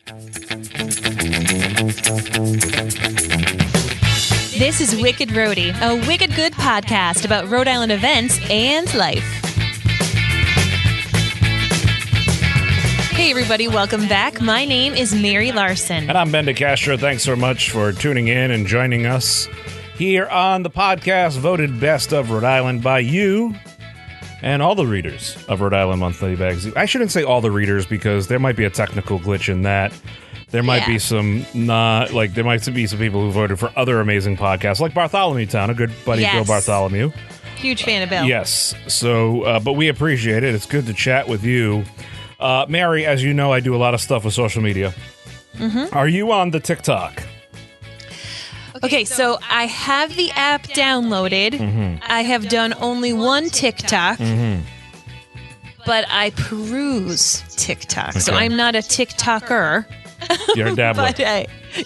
This is Wicked Rhody, a wicked good podcast about Rhode Island events and life. Hey everybody, welcome back. My name is Mary Larson. And I'm Ben DeCastro. Thanks so much for tuning in and joining us here on the podcast voted Best of Rhode Island by you and all the readers of Rhode Island Monthly Magazine. I shouldn't say all the readers because there might be a technical glitch in that. There might be some there might be some people who voted for other amazing podcasts, like Bartholomew Town, a good buddy, Bill Bartholomew. Huge fan of Bill. Yes. So, but we appreciate it. It's good to chat with you. Mary, as you know, I do a lot of stuff with social media. Mm-hmm. Are you on the TikTok? Okay, so I have the app downloaded. Mm-hmm. I have done only one TikTok. Mm-hmm. But I peruse TikTok, so I'm not a TikToker. You're a dabbler. But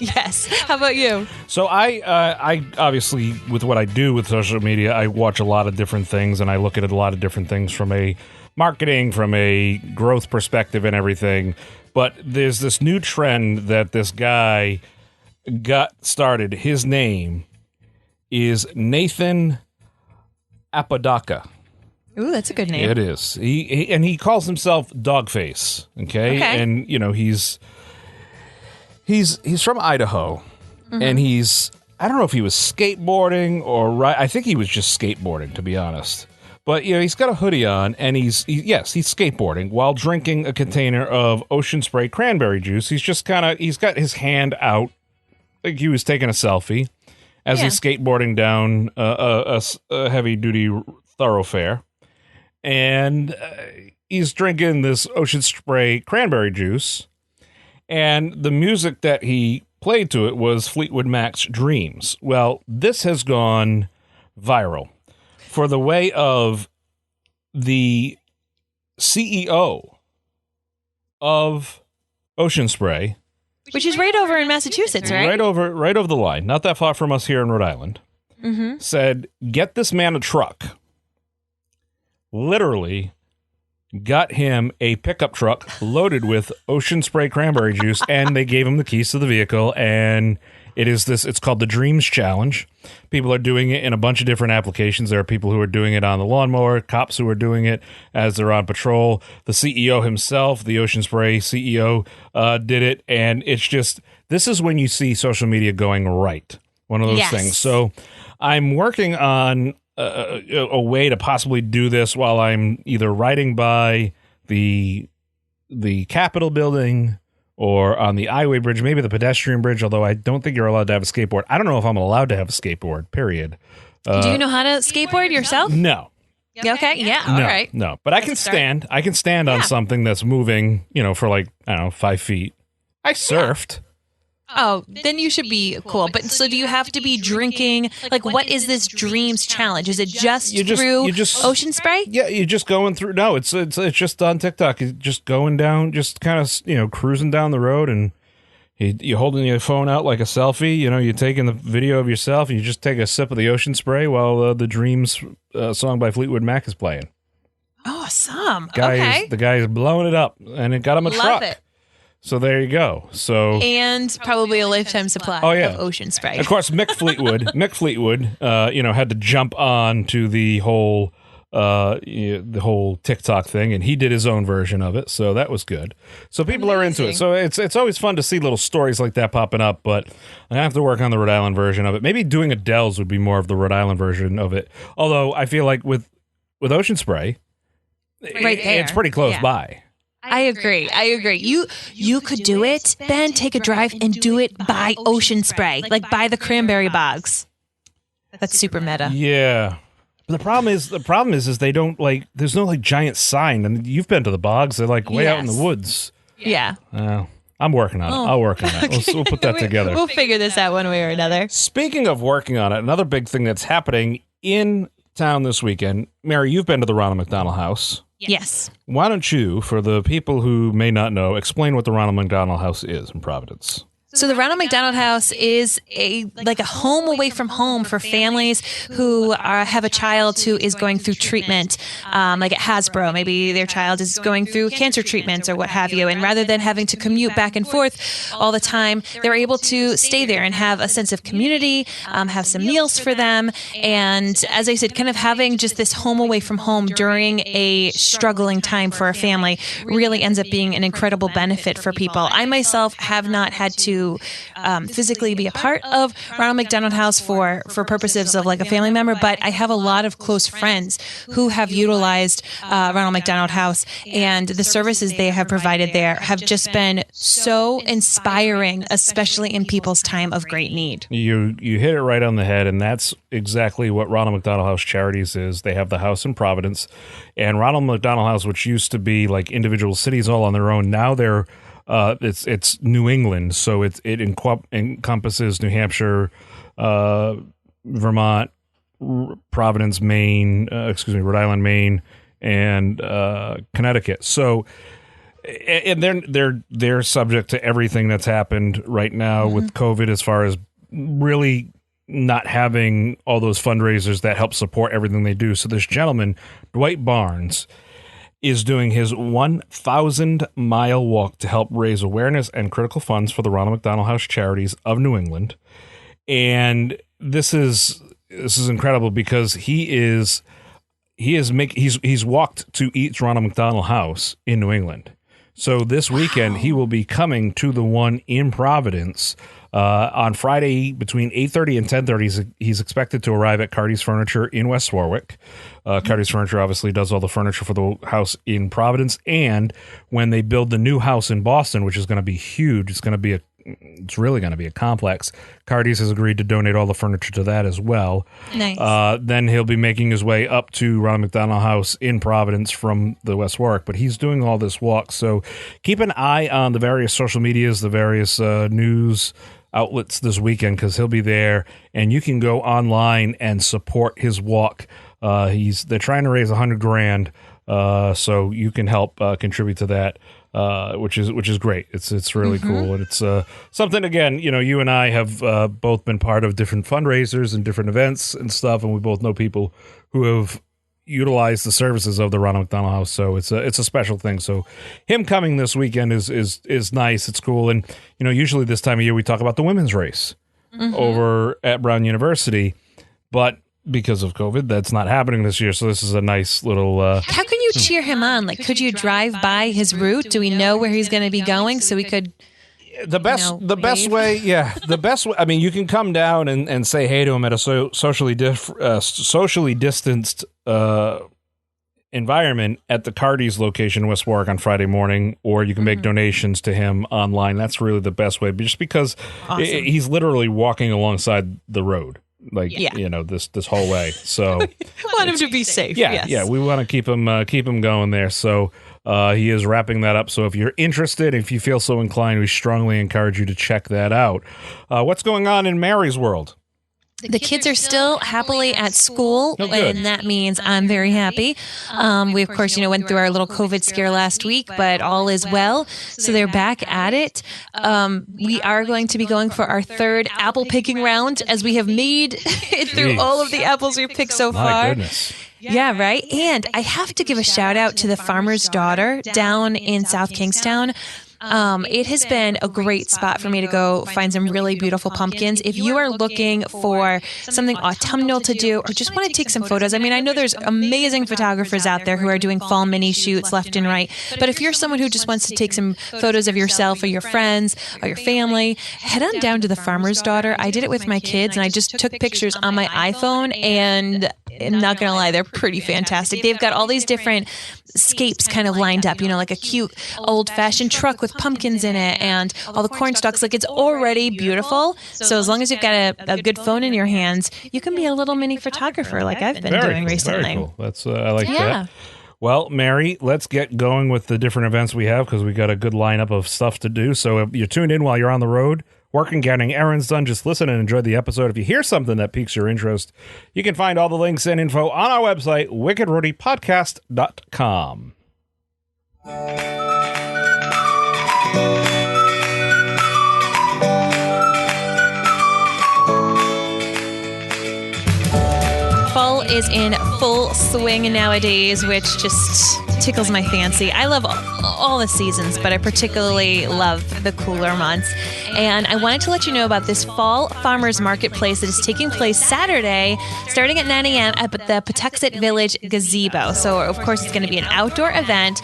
yes. How about you? So I obviously, with what I do with social media, I watch a lot of different things, and I look at a lot of different things from a marketing, from a growth perspective and everything. But there's this new trend that this guy got started. His name is Nathan Apodaca. Ooh, that's a good name. It is. He calls himself Dogface. Okay? And you know he's from Idaho, and I don't know if he was skateboarding or I think he was just skateboarding, to be honest. But you know, he's got a hoodie on, and he's skateboarding while drinking a container of Ocean Spray cranberry juice. He's got his hand out like he was taking a selfie as he's skateboarding down a heavy duty thoroughfare. And he's drinking this Ocean Spray cranberry juice, and the music that he played to it was Fleetwood Mac's Dreams. Well, this has gone viral for the way of the CEO of Ocean Spray, which is right over in Massachusetts, right? Right over the line, not that far from us here in Rhode Island. Mm-hmm. Said, "Get this man a truck." Literally got him a pickup truck loaded with Ocean Spray cranberry juice, and they gave him the keys to the vehicle, and it's called the Dreams Challenge. People are doing it in a bunch of different applications. There are people who are doing it on the lawnmower, cops who are doing it as they're on patrol. The CEO himself, the Ocean Spray CEO, did it, and it's just, this is when you see social media going right. One of those things. So I'm working on a way to possibly do this while I'm either riding by the Capitol building or on the Highway Bridge, maybe the pedestrian bridge, although I don't think you're allowed to have a skateboard. I don't know if I'm allowed to have a skateboard, period. Do you know how to skateboard yourself? No. Okay, yeah, all right. No, but I can stand. I can stand on something that's moving, for like, I don't know, 5 feet. I surfed. Oh, then you should be cool. But so do you have to be drinking? Like, what is this Dreams Challenge? Is it just through Ocean Spray? Yeah, you're just going through. No, it's just on TikTok. You're just going down, just kind of, cruising down the road, and you're holding your phone out like a selfie. You're taking the video of yourself, and you just take a sip of the Ocean Spray while the Dreams song by Fleetwood Mac is playing. Awesome. The guy is blowing it up, and it got him a truck. Love it. So there you go. And probably a lifetime supply of Ocean Spray. Of course, Mick Fleetwood, had to jump on to the whole TikTok thing, and he did his own version of it. So that was good. So people are into it. So it's always fun to see little stories like that popping up. But I have to work on the Rhode Island version of it. Maybe doing Adele's would be more of the Rhode Island version of it. Although I feel like with Ocean Spray, it's pretty close by. I agree. You could do it, Ben. Take a drive and do it by Ocean Spray, like by the cranberry bogs. That's super meta. Yeah. But the problem is they don't there's no giant sign. And you've been to the bogs. They're way out in the woods. Yeah. I'm working on it. I'll work on that. We'll put that together. We'll figure this out one way or another. Speaking of working on it, another big thing that's happening in town this weekend. Mary, you've been to the Ronald McDonald house. Yes. Why don't you, for the people who may not know, explain what the Ronald McDonald House is in Providence? So the Ronald McDonald House is a home away from home for families who have a child who is going through treatment, like at Hasbro. Maybe their child is going through cancer treatments or what have you. And rather than having to commute back and forth all the time, they're able to stay there and have a sense of community, have some meals for them. And as I said, kind of having just this home away from home during a struggling time for a family really ends up being an incredible benefit for people. I myself have not had to physically be a part of Ronald McDonald House for purposes of like a family member, but I have a lot of close friends who have utilized Ronald McDonald House, and the services they have provided there have just been so inspiring, especially in people's time of great need. You hit it right on the head, and that's exactly what Ronald McDonald House Charities is. They have the house in Providence, and Ronald McDonald House, which used to be like individual cities all on their own, now they're it's New England, so it encompasses New Hampshire, Vermont, Providence, Maine, Rhode Island, Maine, and Connecticut. So, and they're subject to everything that's happened right now with COVID, as far as really not having all those fundraisers that help support everything they do. So this gentleman, Dwight Barnes, is doing his 1,000-mile walk to help raise awareness and critical funds for the Ronald McDonald House Charities of New England. And this is incredible because he's walked to each Ronald McDonald House in New England. So this weekend he will be coming to the one in Providence on Friday between 8:30 and 10:30. He's expected to arrive at Carty's Furniture in West Warwick. Carty's Furniture obviously does all the furniture for the house in Providence, and when they build the new house in Boston, which is going to be huge, it's really going to be a complex. Carty's has agreed to donate all the furniture to that as well. Nice. Then he'll be making his way up to Ronald McDonald House in Providence from the West Warwick, but he's doing all this walk. So keep an eye on the various social medias, the various news outlets this weekend, because he'll be there, and you can go online and support his walk. They're trying to raise $100,000, so you can help contribute to that, which is great. It's really cool, and it's something. Again, you and I have both been part of different fundraisers and different events and stuff, and we both know people who have utilized the services of the Ronald McDonald House. So it's a special thing. So him coming this weekend is nice. It's cool, and usually this time of year we talk about the women's race over at Brown University, but because of COVID, that's not happening this year. So this is a nice little... How can you cheer him on? Like, could you drive by his route? Do we know where he's going to be going so we could... The best way. I mean, you can come down and say hey to him at a socially distanced environment at the Carty's location in West Warwick on Friday morning, or you can make donations to him online. That's really the best way, just because he's literally walking alongside the road. This whole way. So we want him to be safe. Yeah, we want to keep him going there. So he is wrapping that up. So if you're interested, if you feel so inclined, we strongly encourage you to check that out. What's going on in Mary's world? The kids are still happily at school, and that means I'm very happy. We, of course, went through our little COVID scare last week, but all is well. So they're back at it. We are going to be going for our third apple picking round, as we have made it through all of the apples we've picked so far. My goodness. Yeah, right. And I have to give a shout out to the farmer's daughter down in South Kingstown. It has been a great spot for me to go find some really beautiful pumpkins. If you are looking for something autumnal to do, or just want to take some photos, I mean, I know there's amazing photographers out there who are doing fall mini shoots left and right, but if you're someone who just wants to take some photos of yourself or your friends or your family, head on down to the farmer's daughter. I did it with my kids, and I just took pictures on my iPhone, and I'm not going to lie, they're pretty fantastic. They've got all these different scapes kind of lined up, like a cute old-fashioned truck with pumpkins in it and all the corn stalks. Like, it's already beautiful. So as long as you've got a good phone in your hands, you can be a little mini photographer like I've been doing recently. Very cool. That's I like that. Well, Mary, let's get going with the different events we have, because we got a good lineup of stuff to do. So if you're tuned in while you're on the road, working, getting errands done, just listen and enjoy the episode. If you hear something that piques your interest, you can find all the links and info on our website, wickedrodypodcast.com. is in full swing nowadays, which just tickles my fancy. I love all the seasons, but I particularly love the cooler months. And I wanted to let you know about this fall farmers marketplace that is taking place Saturday, starting at 9 a.m. at the Patuxent Village Gazebo. So, of course, it's going to be an outdoor event.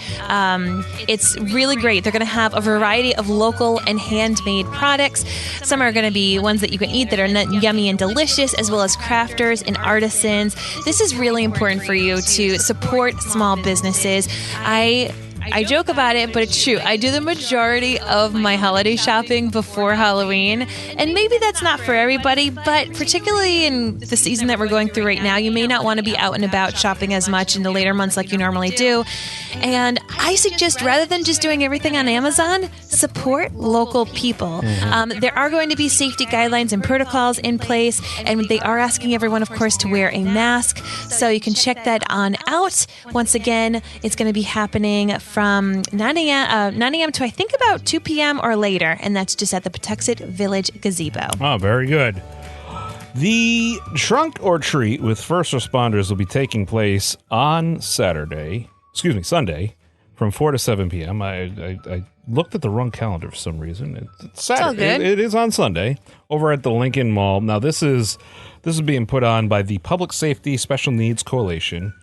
It's really great. They're going to have a variety of local and handmade products. Some are going to be ones that you can eat that are yummy and delicious, as well as crafters and artisans. This is really important for you to support small businesses. I joke about it, but it's true. I do the majority of my holiday shopping before Halloween, and maybe that's not for everybody, but particularly in the season that we're going through right now, you may not want to be out and about shopping as much in the later months like you normally do. And I suggest, rather than just doing everything on Amazon, support local people. There are going to be safety guidelines and protocols in place, and they are asking everyone, of course, to wear a mask. So you can check that on out. Once again, it's going to be happening from 9 a.m. to I think about 2 p.m. or later, and that's just at the Patuxent Village Gazebo. Oh, very good. The Trunk or Treat with first responders will be taking place on Sunday, from 4 to 7 p.m. I looked at the wrong calendar for some reason. It's Saturday. It's all good. It is on Sunday over at the Lincoln Mall. Now, this is being put on by the Public Safety Special Needs Coalition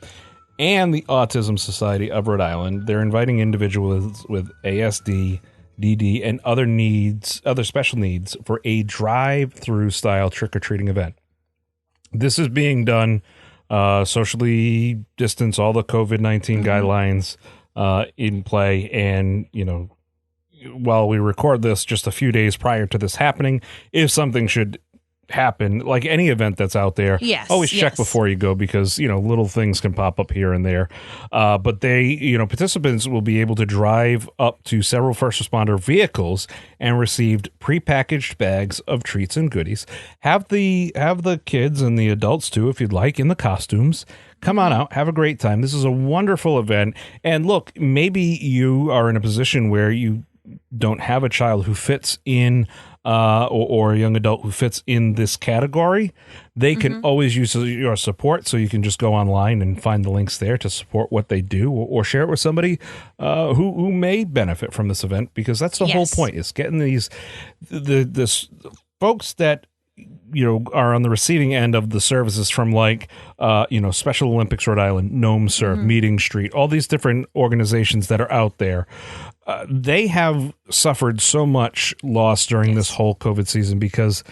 and the Autism Society of Rhode Island. They're inviting individuals with ASD, DD, and other special needs for a drive-through style trick-or-treating event. This is being done socially distanced, all the COVID-19 guidelines in play. And, while we record this just a few days prior to this happening, if something should happen, like any event that's out there, always check before you go, because little things can pop up here and there. But they, participants will be able to drive up to several first responder vehicles and received prepackaged bags of treats and goodies. Have the kids and the adults too, if you'd like, in the costumes. Come on out, have a great time. This is a wonderful event. And look, maybe you are in a position where you don't have a child who fits in or a young adult who fits in this category. They can always use your support, so you can just go online and find the links there to support what they do, or share it with somebody who may benefit from this event, because that's the whole point, is getting the folks that are on the receiving end of the services from Special Olympics Rhode Island, Gnome Surf, Meeting Street, all these different organizations that are out there. They have suffered so much loss during this whole COVID season, because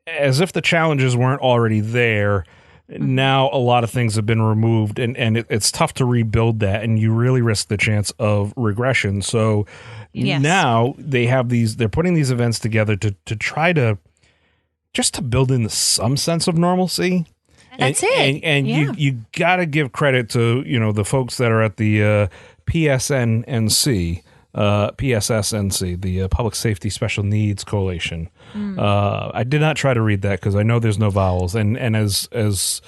as if the challenges weren't already there, now a lot of things have been removed, and it's tough to rebuild that, and you really risk the chance of regression. So now they're putting these events together to try to just to build in some sense of normalcy. That's it. And you got to give credit to, the folks that are at the PSSNC, the Public Safety Special Needs Coalition. I did not try to read that because I know there's no vowels. And as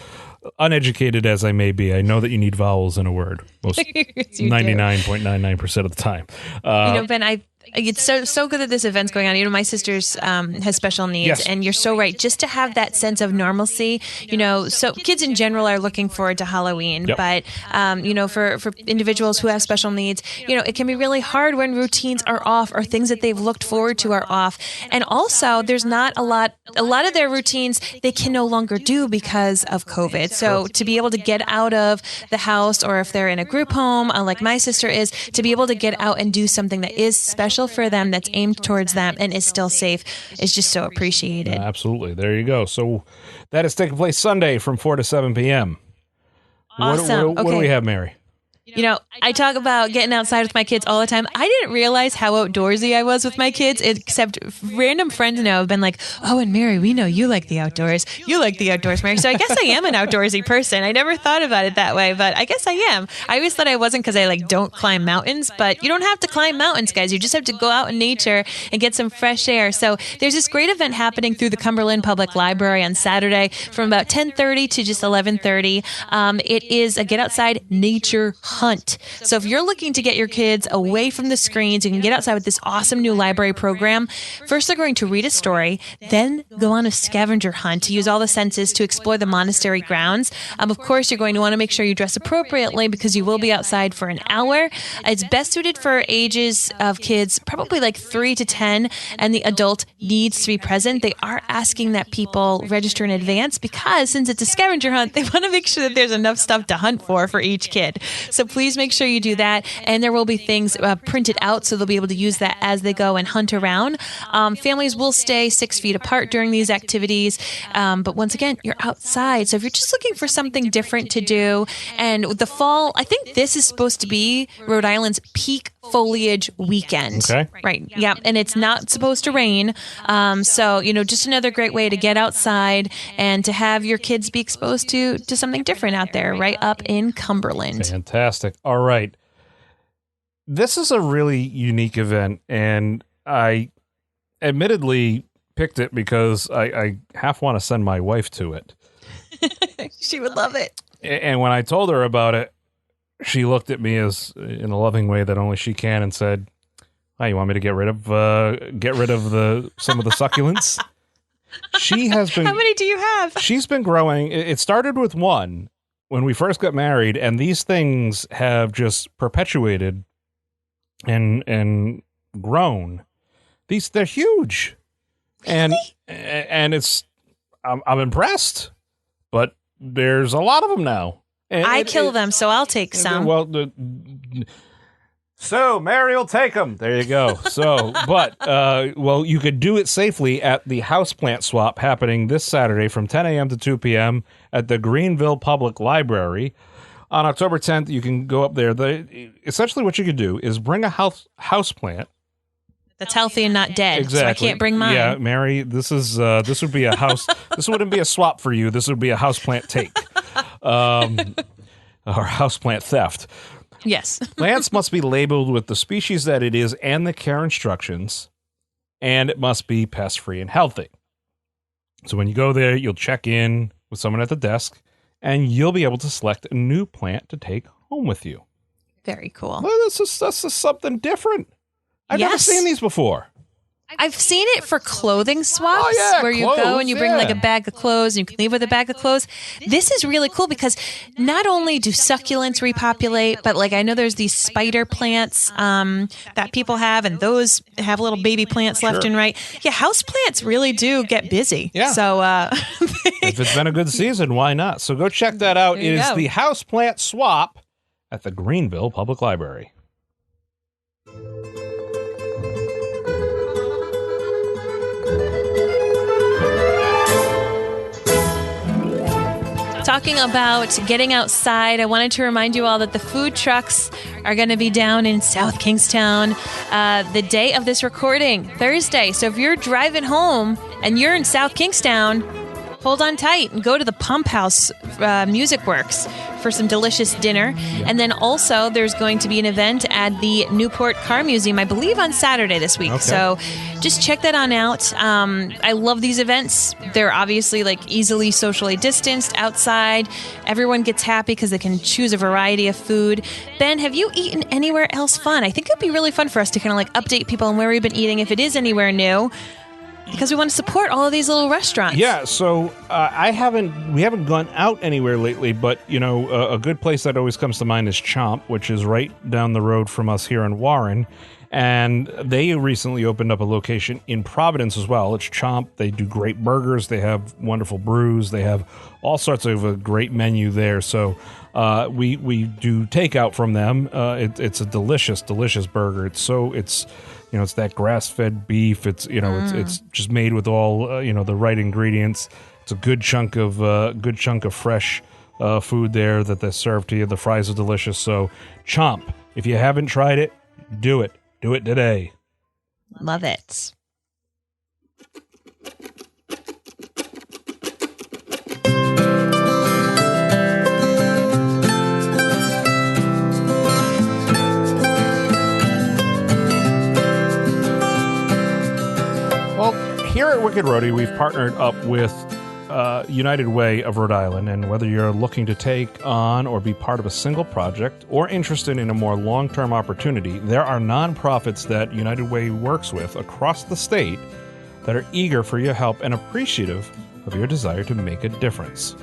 uneducated as I may be, I know that you need vowels in a word. Most 99.99% of the time. Ben, it's so good that this event's going on. My sister's has special needs, and you're so right. Just to have that sense of normalcy, so kids in general are looking forward to Halloween, but for individuals who have special needs, it can be really hard when routines are off or things that they've looked forward to are off. And also, there's not a lot of their routines they can no longer do because of COVID. So to be able to get out of the house, or if they're in a group home, like my sister is, to be able to get out and do something that is special for them, that's aimed towards them, and is still safe, is just so appreciated. Absolutely. There you go. So that is taking place Sunday from 4 to 7 p.m. Awesome. What do we have, Mary? I talk about getting outside with my kids all the time. I didn't realize how outdoorsy I was with my kids, except random friends now have been like, oh, and Mary, we know you like the outdoors. You like the outdoors, Mary. So I guess I am an outdoorsy person. I never thought about it that way, but I guess I am. I always thought I wasn't because I don't climb mountains, but you don't have to climb mountains, guys. You just have to go out in nature and get some fresh air. So there's this great event happening through the Cumberland Public Library on Saturday from about 10:30 to just 11:30. It is a get outside nature hunt. So if you're looking to get your kids away from the screens, you can get outside with this awesome new library program. First, they're going to read a story, then go on a scavenger hunt to use all the senses to explore the monastery grounds. Of course, you're going to want to make sure you dress appropriately because you will be outside for an hour. It's best suited for ages of kids, probably like 3 to 10, and the adult needs to be present. They are asking that people register in advance because since it's a scavenger hunt, they want to make sure that there's enough stuff to hunt for each kid. So please make sure you do that. And there will be things printed out so they'll be able to use that as they go and hunt around. Families will stay 6 feet apart during these activities. But once again, you're outside. So if you're just looking for something different to do, and the fall, I think this is supposed to be Rhode Island's peak foliage weekend. Okay. Right. Yeah. And it's not supposed to rain. So, just another great way to get outside and to have your kids be exposed to something different out there, right up in Cumberland. Fantastic. All right. This is a really unique event, and I admittedly picked it because I half want to send my wife to it. She would love it. And when I told her about it, she looked at me as in a loving way that only she can and said, "Oh, you want me to get rid of some of the succulents?" She has been. How many do you have? She's been growing. It started with one when we first got married, and these things have just perpetuated and grown. They're huge, and it's I'm impressed, but there's a lot of them now. And I kill them, so I'll take some. Well, so Mary will take them. There you go. So, but you could do it safely at the houseplant swap happening this Saturday from 10 a.m. to 2 p.m. at the Greenville Public Library. On October 10th, you can go up there. Essentially, what you could do is bring a houseplant that's healthy and not dead. Exactly. So I can't bring mine. Yeah, Mary, this would be a house. This wouldn't be a swap for you. This would be a houseplant take, or houseplant theft. Yes. Plants must be labeled with the species that it is and the care instructions, and it must be pest-free and healthy. So when you go there, you'll check in with someone at the desk, and you'll be able to select a new plant to take home with you. Very cool. Well, that's just something different. I've never seen these before. I've seen it for clothing swaps where you go and you bring like a bag of clothes and you can leave with a bag of clothes. This is really cool because not only do succulents repopulate, but like I know there's these spider plants that people have, and those have little baby plants left and right. Yeah, house plants really do get busy. Yeah. So if it's been a good season, why not? So go check that out. It is the houseplant swap at the Greenville Public Library. Talking about getting outside, I wanted to remind you all that the food trucks are going to be down in South Kingstown the day of this recording, Thursday. So if you're driving home and you're in South Kingstown, hold on tight and go to the Pump House Music Works for some delicious dinner. And then also there's going to be an event at the Newport Car Museum, I believe on Saturday this week. Okay. So just check that on out. I love these events. They're obviously like easily socially distanced outside. Everyone gets happy because they can choose a variety of food. Ben, have you eaten anywhere else fun? I think it'd be really fun for us to kind of like update people on where we've been eating if it is anywhere new. Because we want to support all of these little restaurants. Yeah, so we haven't gone out anywhere lately, but, a good place that always comes to mind is Chomp, which is right down the road from us here in Warren. And they recently opened up a location in Providence as well. It's Chomp. They do great burgers. They have wonderful brews. They have all sorts of a great menu there. So we do takeout from them. It's a delicious, delicious burger. It's that grass-fed beef. It's just made with all the right ingredients. It's a good chunk of fresh food there that they serve to you. The fries are delicious. So Chomp, if you haven't tried it, do it. Do it today. Love it. Well, here at Wicked Rhody, we've partnered up with United Way of Rhode Island, and whether you're looking to take on or be part of a single project or interested in a more long-term opportunity, there are nonprofits that United Way works with across the state that are eager for your help and appreciative of your desire to make a difference.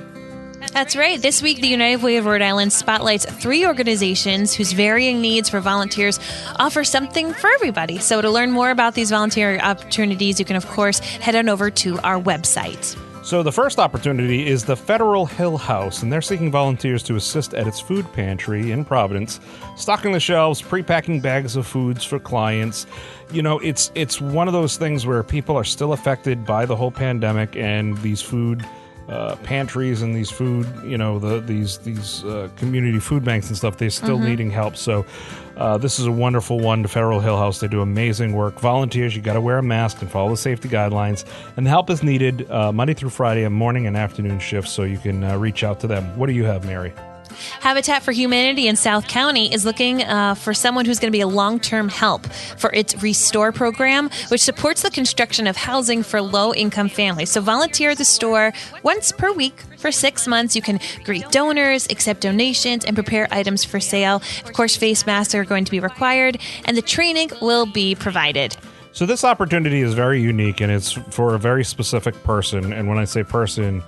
That's right. This week, the United Way of Rhode Island spotlights 3 organizations whose varying needs for volunteers offer something for everybody. So to learn more about these volunteer opportunities, you can, of course, head on over to our website. So the first opportunity is the Federal Hill House, and they're seeking volunteers to assist at its food pantry in Providence, stocking the shelves, pre-packing bags of foods for clients. You know, it's one of those things where people are still affected by the whole pandemic, and these food pantries and these food, these community food banks and stuff, they're still needing help. So this is a wonderful one, the Federal Hill House. They do amazing work. Volunteers, you got to wear a mask and follow the safety guidelines. And help is needed Monday through Friday, a morning and afternoon shifts, so you can reach out to them. What do you have, Mary? Habitat for Humanity in South County is looking for someone who's going to be a long-term help for its Restore program, which supports the construction of housing for low-income families. So volunteer at the store once per week for 6 months. You can greet donors, accept donations, and prepare items for sale. Of course, face masks are going to be required, and the training will be provided. So this opportunity is very unique, and it's for a very specific person. And when I say person,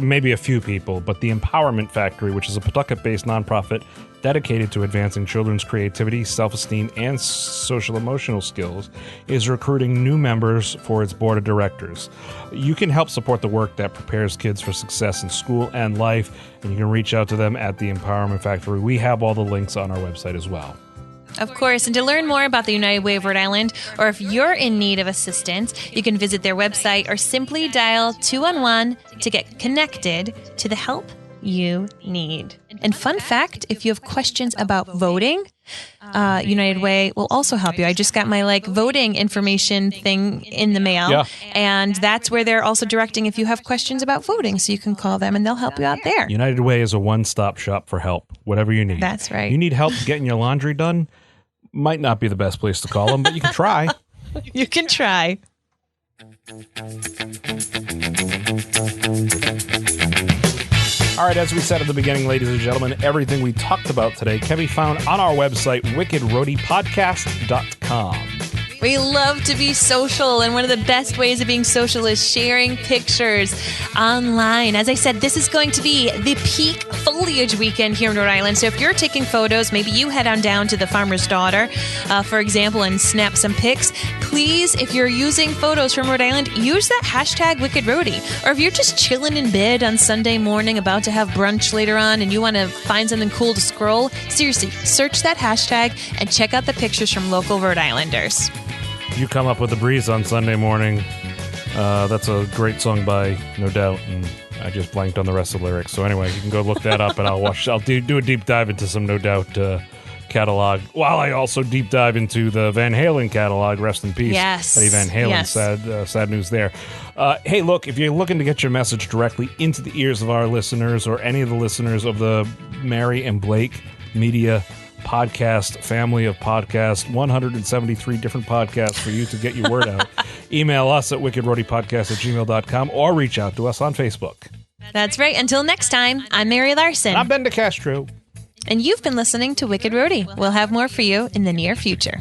maybe a few people, but the Empowerment Factory, which is a Pawtucket-based nonprofit dedicated to advancing children's creativity, self-esteem, and social-emotional skills, is recruiting new members for its board of directors. You can help support the work that prepares kids for success in school and life, and you can reach out to them at the Empowerment Factory. We have all the links on our website as well. Of course, and to learn more about the United Way of Rhode Island, or if you're in need of assistance, you can visit their website or simply dial 211 to get connected to the help you need. And fun fact, if you have questions about voting, United Way will also help you. I just got my voting information thing in the mail, and that's where they're also directing if you have questions about voting, so you can call them and they'll help you out there. United Way is a one-stop shop for help, whatever you need. That's right. You need help getting your laundry done? Might not be the best place to call them, but you can try. You can try. All right, as we said at the beginning, ladies and gentlemen, everything we talked about today can be found on our website, wickedrodypodcast.com. We love to be social, and one of the best ways of being social is sharing pictures online. As I said, this is going to be the peak foliage weekend here in Rhode Island. So if you're taking photos, maybe you head on down to the Farmer's Daughter, for example, and snap some pics. Please, if you're using photos from Rhode Island, use that hashtag WickedRhody. Or if you're just chilling in bed on Sunday morning, about to have brunch later on, and you want to find something cool to scroll, seriously, search that hashtag and check out the pictures from local Rhode Islanders. You Come Up With the Breeze on Sunday morning. That's a great song by No Doubt, and I just blanked on the rest of the lyrics. So anyway, you can go look that up, and I'll do a deep dive into some No Doubt catalog, while I also deep dive into the Van Halen catalog. Rest in peace, Eddie Van Halen. Yes. Sad news there. Hey, look, if you're looking to get your message directly into the ears of our listeners, or any of the listeners of the Mary and Blake Media podcast family of podcasts, 173 different podcasts for you to get your word out. Email us at wickedrodypodcast@gmail.com, or reach out to us on Facebook. That's right. Until next time, I'm Mary Larson. And I'm Ben DeCastro. And you've been listening to Wicked Rhody. We'll have more for you in the near future.